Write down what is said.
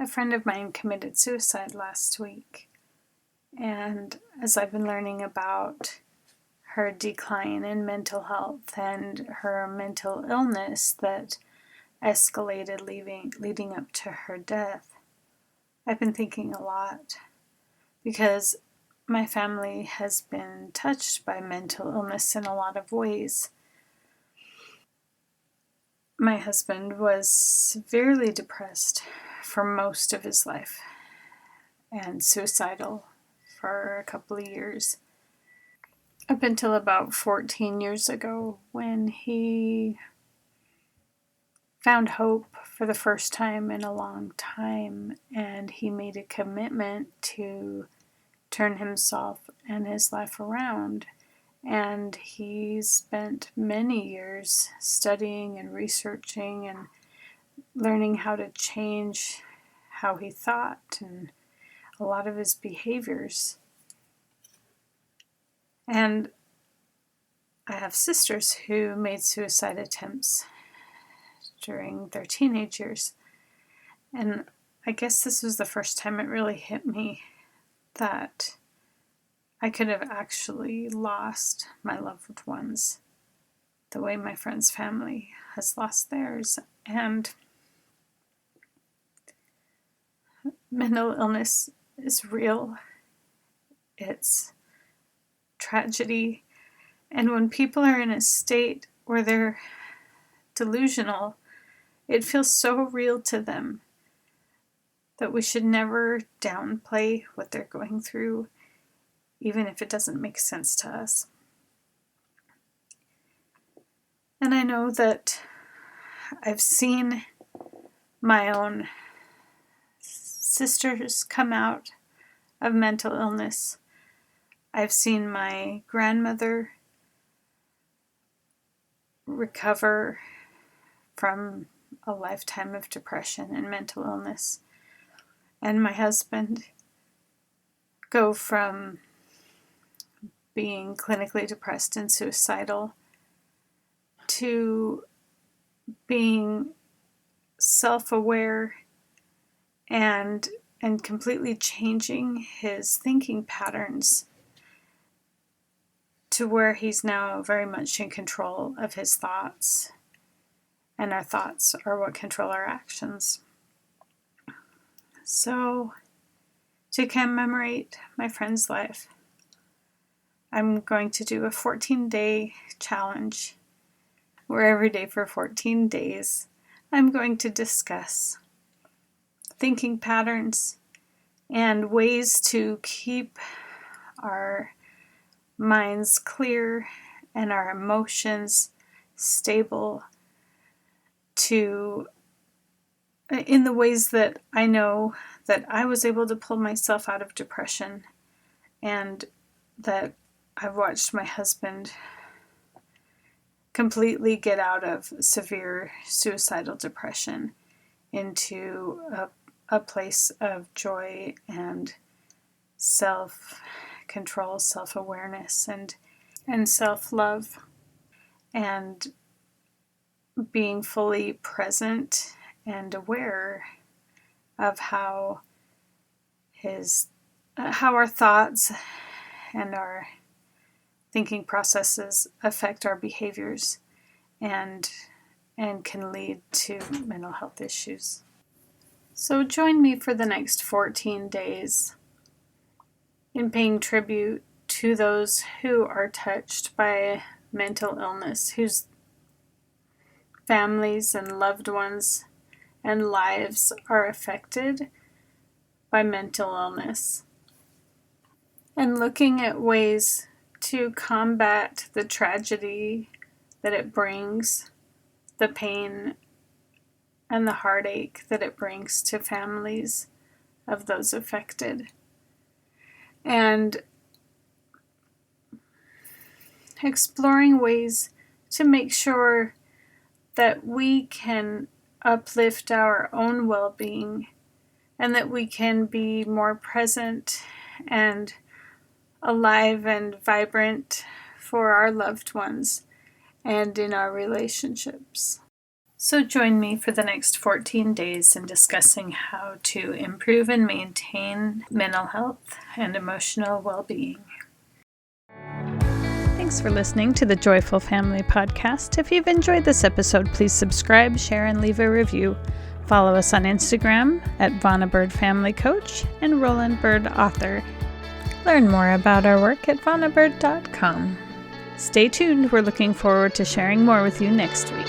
A friend of mine committed suicide last week, and as I've been learning about her decline in mental health and her mental illness that escalated leading up to her death, I've been thinking a lot because my family has been touched by mental illness in a lot of ways. My husband was severely depressed for most of his life and suicidal for a couple of years, up until about 14 years ago when he found hope for the first time in a long time, and he made a commitment to turn himself and his life around. And he spent many years studying and researching and learning how to change how he thought and a lot of his behaviors. And I have sisters who made suicide attempts during their teenage years. And I guess this was the first time it really hit me that I could have actually lost my loved ones the way my friend's family has lost theirs. And mental illness is real. It's tragedy. And when people are in a state where they're delusional, it feels so real to them that we should never downplay what they're going through, even if it doesn't make sense to us. And I know that I've seen my own sisters come out of mental illness. I've seen my grandmother recover from a lifetime of depression and mental illness, and my husband go from being clinically depressed and suicidal to being self-aware and completely changing his thinking patterns to where he's now very much in control of his thoughts, and our thoughts are what control our actions. So, to commemorate my friend's life, I'm going to do a 14-day challenge where every day for 14 days I'm going to discuss thinking patterns and ways to keep our minds clear and our emotions stable in the ways that I know that I was able to pull myself out of depression, and that I've watched my husband completely get out of severe suicidal depression into a place of joy and self-control, self-awareness, and self-love, and being fully present and aware of how our thoughts and our thinking processes affect our behaviors and can lead to mental health issues. So join me for the next 14 days in paying tribute to those who are touched by mental illness, whose families and loved ones and lives are affected by mental illness, and looking at ways to combat the tragedy that it brings, the pain and the heartache that it brings to families of those affected, and exploring ways to make sure that we can uplift our own well-being and that we can be more present and alive and vibrant for our loved ones and in our relationships. So join me for the next 14 days in discussing how to improve and maintain mental health and emotional well-being. Thanks for listening to the Joyful Family Podcast. If you've enjoyed this episode, please subscribe, share, and leave a review. Follow us on Instagram at Vonneburd Family Coach and Roland Bird Author. Learn more about our work at vonneburd.com. Stay tuned. We're looking forward to sharing more with you next week.